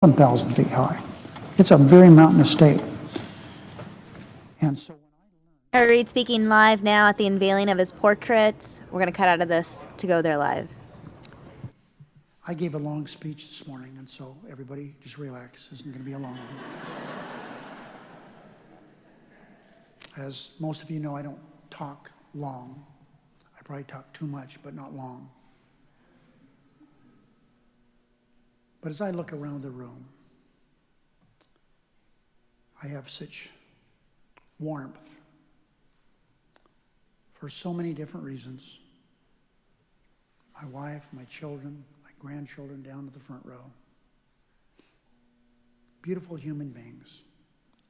1,000 feet high. It's a very mountainous state. And so Reid speaking live now at the unveiling of his portraits. We're going to cut out of this to go there live. I gave a long speech this morning, and so everybody just relax. This isn't going to be a long one. As most of you know, I don't talk long. I probably talk too much, but not long. But as I look around the room, I have such warmth for so many different reasons. My wife, my children, my grandchildren down to the front row. Beautiful human beings,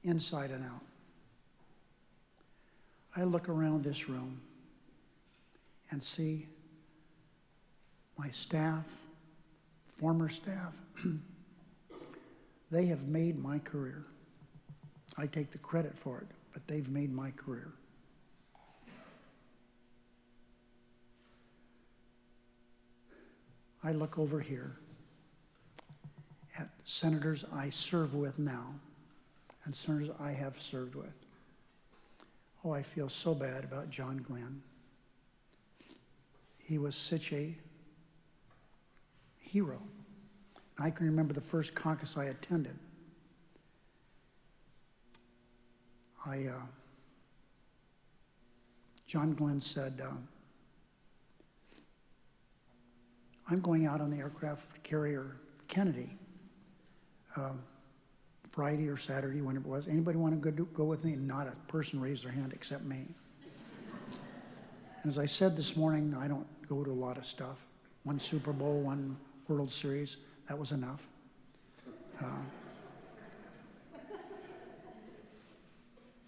inside and out. I look around this room and see my staff, former staff. They have made my career. I take the credit for it, but they've made my career. I look over here at senators I serve with now and senators I have served with. Oh, I feel so bad about John Glenn. He was such a hero. I can remember the first caucus I attended. John Glenn said, I'm going out on the aircraft carrier Kennedy Friday or Saturday, whenever it was. Anybody want to go with me? Not a person raised their hand except me. And as I said this morning, I don't go to a lot of stuff. One Super Bowl, one World Series, that was enough.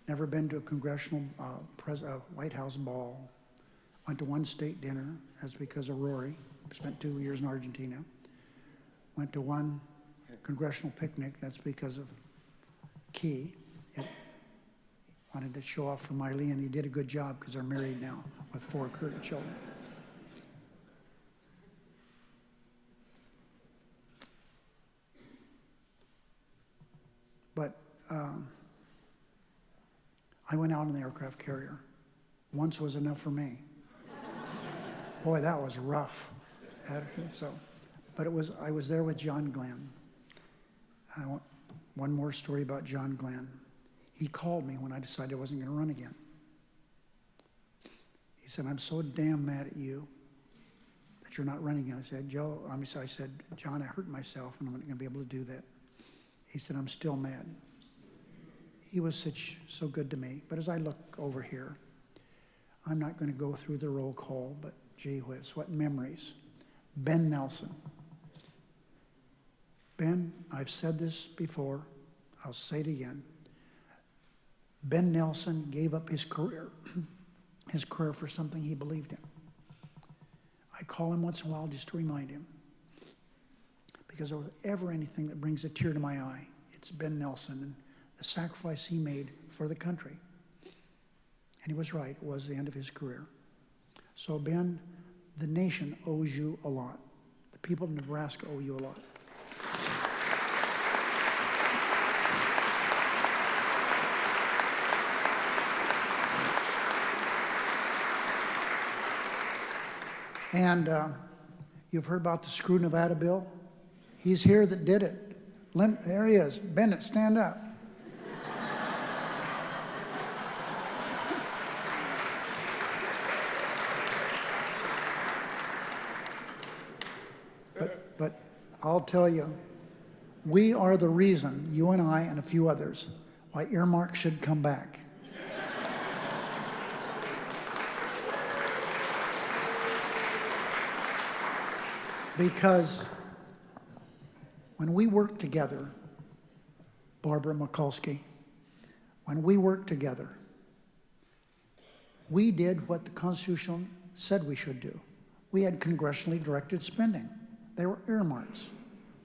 Never been to a congressional White House ball. Went to one state dinner. That's because of Rory. Spent 2 years in Argentina. Went to one congressional picnic. That's because of Key. Wanted to show off for Miley, and he did a good job because they're married now with 4 children. But I went out on the aircraft carrier. Once was enough for me. Boy, that was rough. But I was there with John Glenn. I want one more story about John Glenn. He called me when I decided I wasn't going to run again. He said, I'm so damn mad at you that you're not running again. I said, John, I hurt myself and I'm not going to be able to do that. He said, I'm still mad. He was so good to me. But as I look over here, I'm not going to go through the roll call, but gee whiz, what memories. Ben Nelson. Ben, I've said this before, I'll say it again. Ben Nelson gave up his career for something he believed in. I call him once in a while just to remind him. Because if there was ever anything that brings a tear to my eye, it's Ben Nelson and the sacrifice he made for the country. And he was right, it was the end of his career. So Ben, the nation owes you a lot. The people of Nebraska owe you a lot. And you've heard about the Screw Nevada bill? He's here that did it. There he is. Bennett, stand up. But I'll tell you, we are the reason, you and I and a few others, why earmarks should come back. Because when we worked together, Barbara Mikulski, when we worked together, we did what the Constitution said we should do. We had congressionally directed spending. They were earmarks.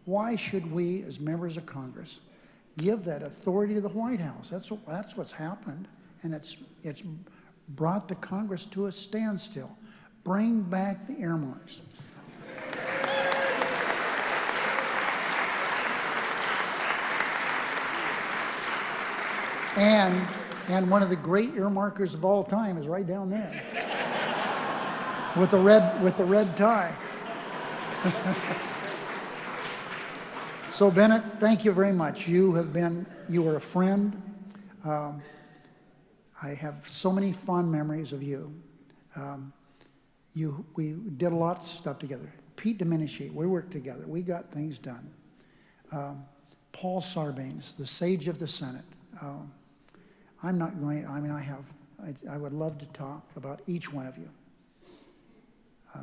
Why should we, as members of Congress, give that authority to the White House? That's what's happened, and it's brought the Congress to a standstill. Bring back the earmarks. And one of the great earmarkers of all time is right down there, with the red tie. So Bennett, thank you very much. You were a friend. I have so many fond memories of you. We did a lot of stuff together. Pete Domenici, we worked together. We got things done. Paul Sarbanes, the sage of the Senate. I would love to talk about each one of you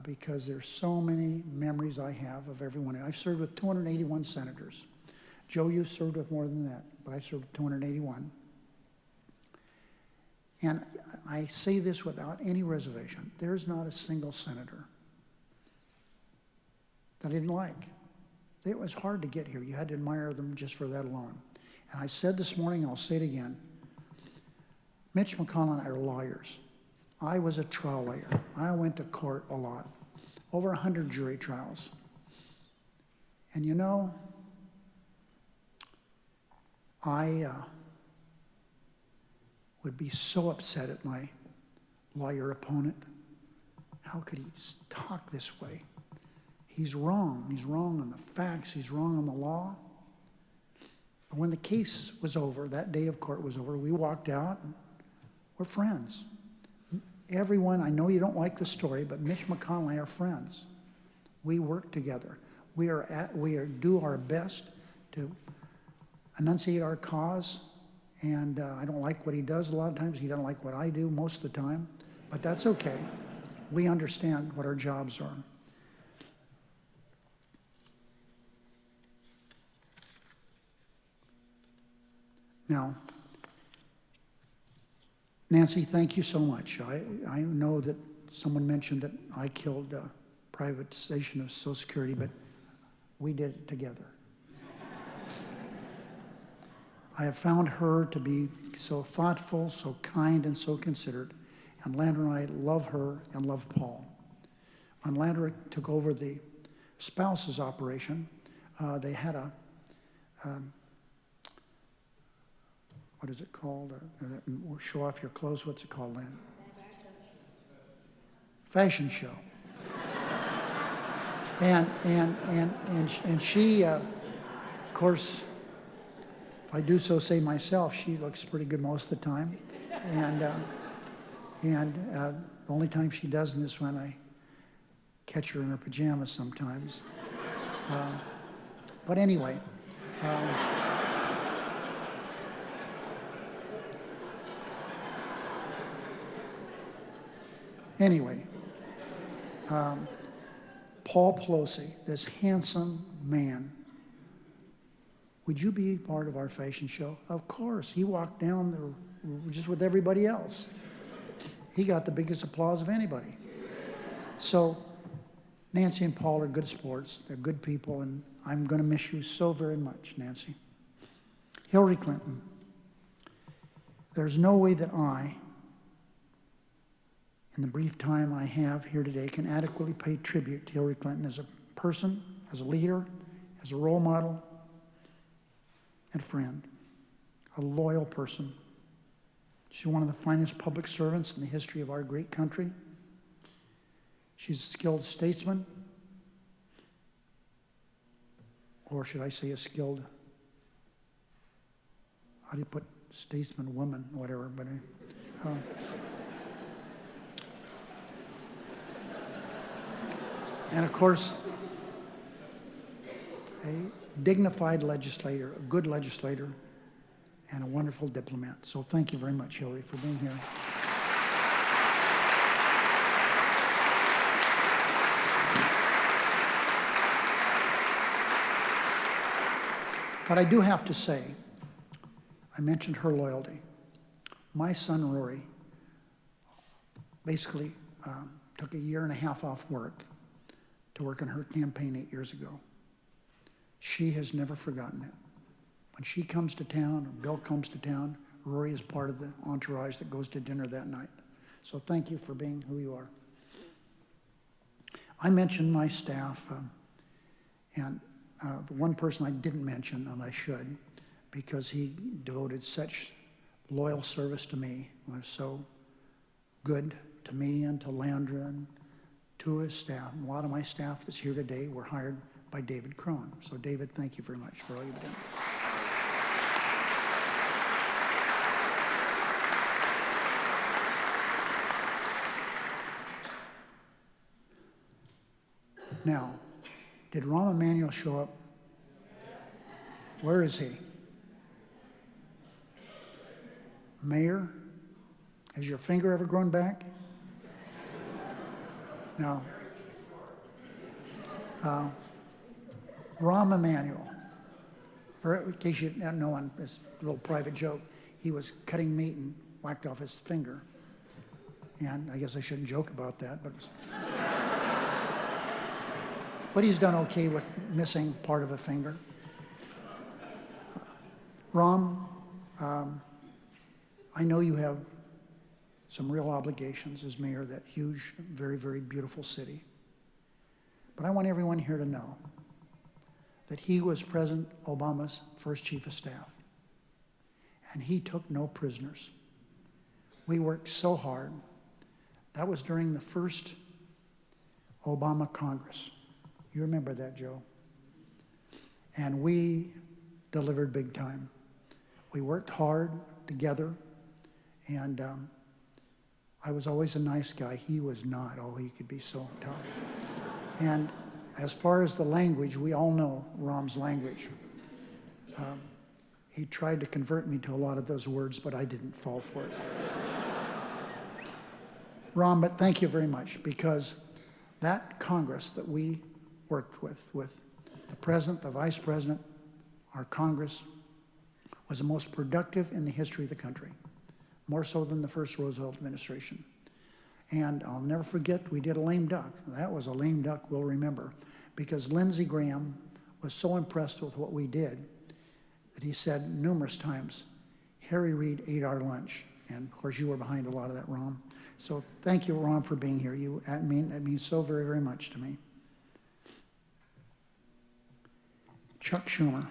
because there's so many memories I have of everyone. I've served with 281 senators. Joe, you served with more than that, but I served with 281. And I say this without any reservation. There's not a single senator that I didn't like. It was hard to get here. You had to admire them just for that alone. And I said this morning, and I'll say it again, Mitch McConnell and I are lawyers. I was a trial lawyer. I went to court a lot, over 100 jury trials. And you know, I would be so upset at my lawyer opponent. How could he talk this way? He's wrong. He's wrong on the facts. He's wrong on the law. But when the case was over, that day of court was over, we walked out and we're friends. Everyone, I know you don't like the story, but Mitch McConnell and I are friends. We work together. We do our best to enunciate our cause, and I don't like what he does a lot of times. He doesn't like what I do most of the time, but that's okay. We understand what our jobs are. Now, Nancy, thank you so much. I know that someone mentioned that I killed privatization of Social Security, but we did it together. I have found her to be so thoughtful, so kind, and so considerate. And Landra and I love her and love Paul. When Landra took over the spouses operation, they had a, what is it called? Show off your clothes. What's it called, Landra? Fashion show. And she, of course, if I do so say myself, she looks pretty good most of the time. And the only time she doesn't is when I catch her in her pajamas sometimes. But anyway. Paul Pelosi, this handsome man, would you be part of our fashion show? Of course. He walked down there just with everybody else. He got the biggest applause of anybody. So Nancy and Paul are good sports. They're good people, and I'm going to miss you so very much, Nancy. Hillary Clinton. There's no way that I, in the brief time I have here today, can adequately pay tribute to Hillary Clinton as a person, as a leader, as a role model, and a friend, a loyal person. She's one of the finest public servants in the history of our great country. She's a skilled statesman, or should I say a skilled, how do you put statesman, woman, whatever, but and of course, a dignified legislator, a good legislator, and a wonderful diplomat. So thank you very much, Hillary, for being here. But I do have to say, I mentioned her loyalty. My son, Rory, basically took a year and a half off work to work on her campaign 8 years ago. She has never forgotten that. When she comes to town, or Bill comes to town, Rory is part of the entourage that goes to dinner that night. So thank you for being who you are. I mentioned my staff, and the one person I didn't mention, and I should, because he devoted such loyal service to me. He was so good to me and to Landra and to his staff. And a lot of my staff that's here today were hired by David Crone. So David, thank you very much for all you've done. Now, did Rahm Emanuel show up? Where is he? Mayor, has your finger ever grown back? No. Rahm Emanuel, in case you don't know, on this little private joke, he was cutting meat and whacked off his finger. And I guess I shouldn't joke about that, but he's done okay with missing part of a finger. Rahm, I know you have some real obligations as mayor of that huge, very, very beautiful city. But I want everyone here to know that he was President Obama's first chief of staff, and he took no prisoners. We worked so hard. That was during the first Obama Congress. You remember that, Joe? And we delivered big time. We worked hard together, and I was always a nice guy. He was not. Oh, he could be so tough. And as far as the language, we all know Rahm's language. He tried to convert me to a lot of those words, but I didn't fall for it. Rahm, but thank you very much, because that Congress that we worked with the president, the vice president, our Congress, was the most productive in the history of the country, more so than the first Roosevelt administration. And I'll never forget, we did a lame duck. That was a lame duck we'll remember, because Lindsey Graham was so impressed with what we did that he said numerous times, Harry Reid ate our lunch. And of course, you were behind a lot of that, Rahm. So thank you, Rahm, for being here. That means so very, very much to me. Chuck Schumer.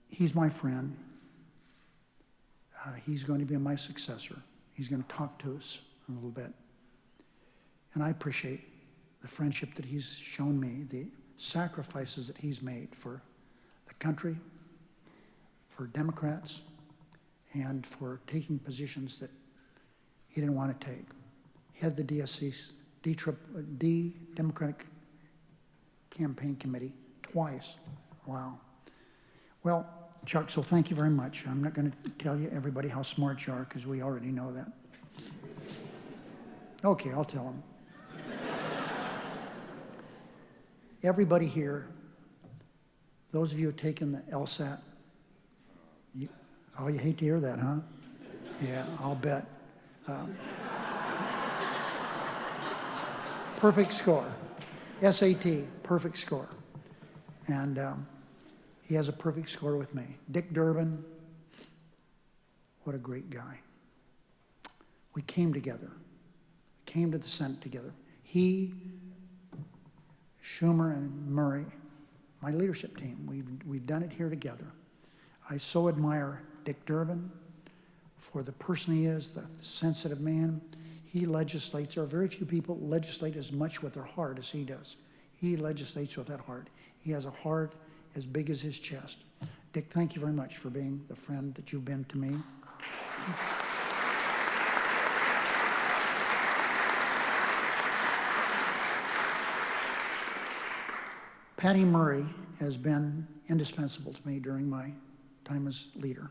He's my friend. He's going to be my successor. He's going to talk to us a little bit. And I appreciate the friendship that he's shown me, the sacrifices that he's made for the country, for Democrats, and for taking positions that he didn't want to take. He had the Democratic Campaign Committee twice. Wow. Well, Chuck, so thank you very much. I'm not going to tell you everybody how smart you are, because we already know that. Okay, I'll tell them. Everybody here, those of you who have taken the LSAT, you hate to hear that, huh? Yeah, I'll bet. Perfect score. SAT, perfect score. And he has a perfect score with me. Dick Durbin, what a great guy. We came together. We came to the Senate together. He, Schumer, and Murray, my leadership team, we've done it here together. I so admire Dick Durbin for the person he is, the sensitive man. He legislates. There are very few people legislate as much with their heart as he does. He legislates with that heart. He has a heart as big as his chest. Dick, thank you very much for being the friend that you've been to me. Patty Murray has been indispensable to me during my time as leader.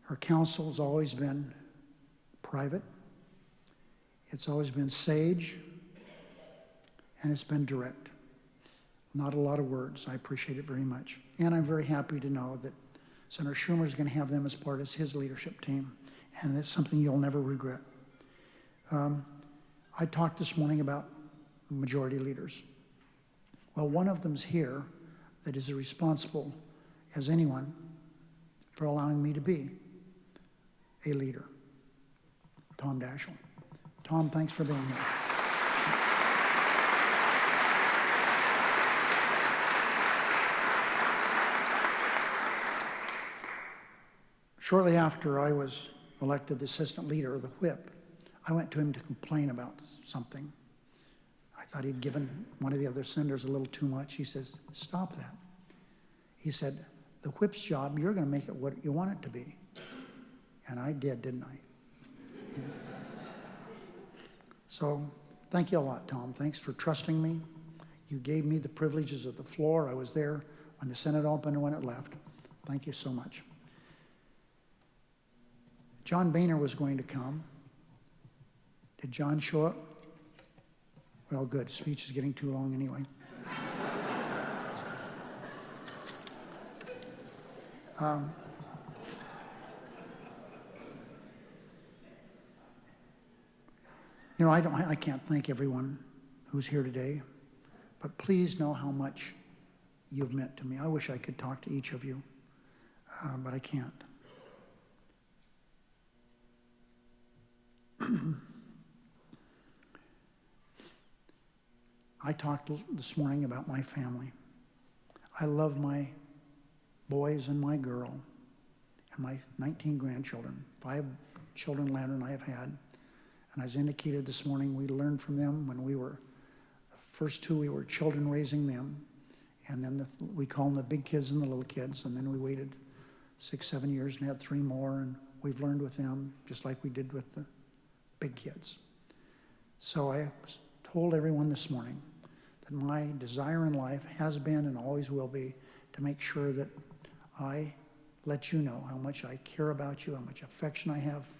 Her counsel has always been private. It's always been sage, and it's been direct. Not a lot of words. I appreciate it very much. And I'm very happy to know that Senator Schumer is going to have them as part of his leadership team, and it's something you'll never regret. I talked this morning about majority leaders. Well, one of them's here that is as responsible as anyone for allowing me to be a leader, Tom Daschle. Tom, thanks for being here. Shortly after I was elected the assistant leader of the whip, I went to him to complain about something. I thought he'd given one of the other senators a little too much. He says, stop that. He said, the whip's job, you're going to make it what you want it to be. And I did, didn't I? Yeah. So thank you a lot, Tom. Thanks for trusting me. You gave me the privileges of the floor. I was there when the Senate opened and when it left. Thank you so much. John Boehner was going to come. Did John show up? Well, good. Speech is getting too long anyway. You know, I can't thank everyone who's here today, but please know how much you've meant to me. I wish I could talk to each of you, but I can't. I talked this morning about my family. I love my boys and my girl and my 19 grandchildren, 5 children Landon and I have had. And as indicated this morning, we learned from them when we were, the first 2, we were children raising them. And then we call them the big kids and the little kids. And then we waited 6, 7 years and had 3 more. And we've learned with them, just like we did with the big kids. So I told everyone this morning that my desire in life has been and always will be to make sure that I let you know how much I care about you, how much affection I have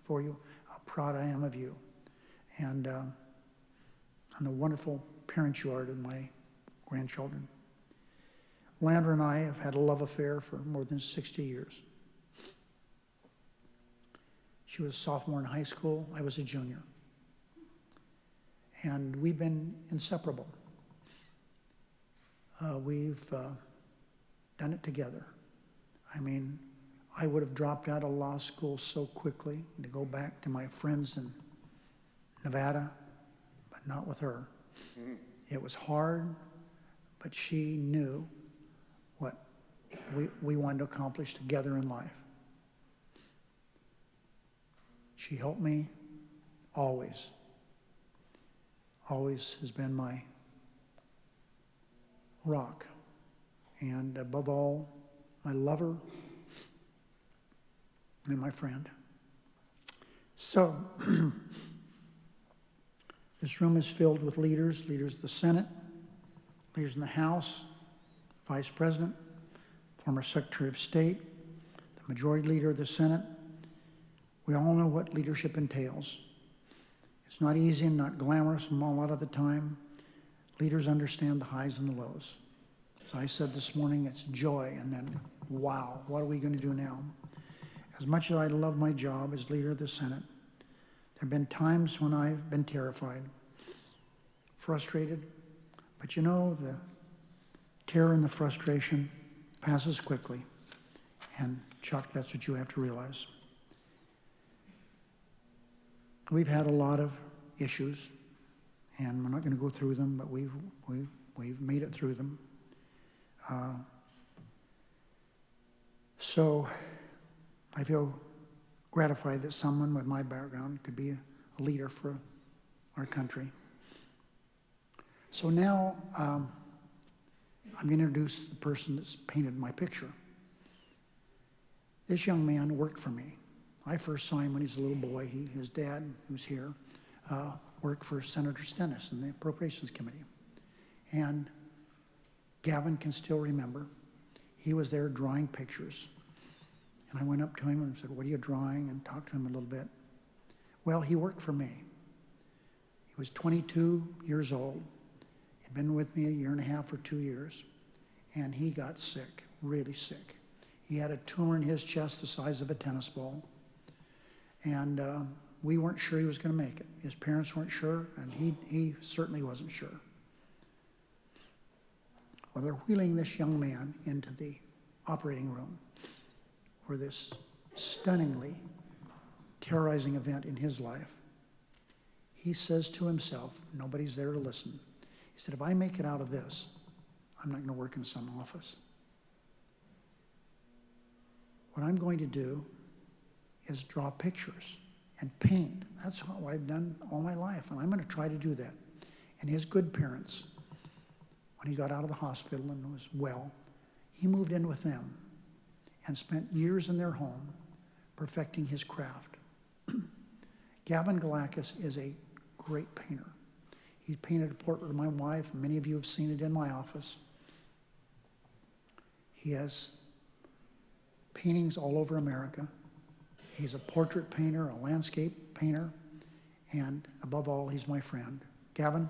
for you, how proud I am of you, and the wonderful parents you are to my grandchildren. Landra and I have had a love affair for more than 60 years. She was a sophomore in high school. I was a junior. And we've been inseparable. We've done it together. I mean, I would have dropped out of law school so quickly to go back to my friends in Nevada, but not with her. Mm-hmm. It was hard, but she knew what we wanted to accomplish together in life. She helped me always. Always has been my rock. And above all, my lover and my friend. So, this room is filled with leaders of the Senate, leaders in the House, Vice President, former Secretary of State, the Majority Leader of the Senate. We all know what leadership entails. It's not easy and not glamorous a lot of the time. Leaders understand the highs and the lows. As I said this morning, it's joy and then, wow, what are we going to do now? As much as I love my job as leader of the Senate, there have been times when I've been terrified, frustrated, but you know, the terror and the frustration passes quickly. And Chuck, that's what you have to realize. We've had a lot of issues, and we're not going to go through them, but we've made it through them. So I feel gratified that someone with my background could be a leader for our country. So now I'm going to introduce the person that's painted my picture. This young man worked for me. I first saw him when he was a little boy. His dad, who's here, worked for Senator Stennis in the Appropriations Committee. And Gavin can still remember. He was there drawing pictures. And I went up to him and said, what are you drawing? And talked to him a little bit. Well, he worked for me. He was 22 years old. He'd been with me 1.5 or 2 years. And he got sick, really sick. He had a tumor in his chest the size of a tennis ball. And we weren't sure he was going to make it. His parents weren't sure, and he certainly wasn't sure. Well, they're wheeling this young man into the operating room for this stunningly terrorizing event in his life. He says to himself, nobody's there to listen. He said, if I make it out of this, I'm not going to work in some office. What I'm going to do is draw pictures and paint. That's what I've done all my life, and I'm going to try to do that. And his good parents, when he got out of the hospital and was well, he moved in with them and spent years in their home perfecting his craft. Gavin Galakis is a great painter. He painted a portrait of my wife. Many of you have seen it in my office. He has paintings all over America. He's a portrait painter, a landscape painter, and above all, he's my friend. Gavin,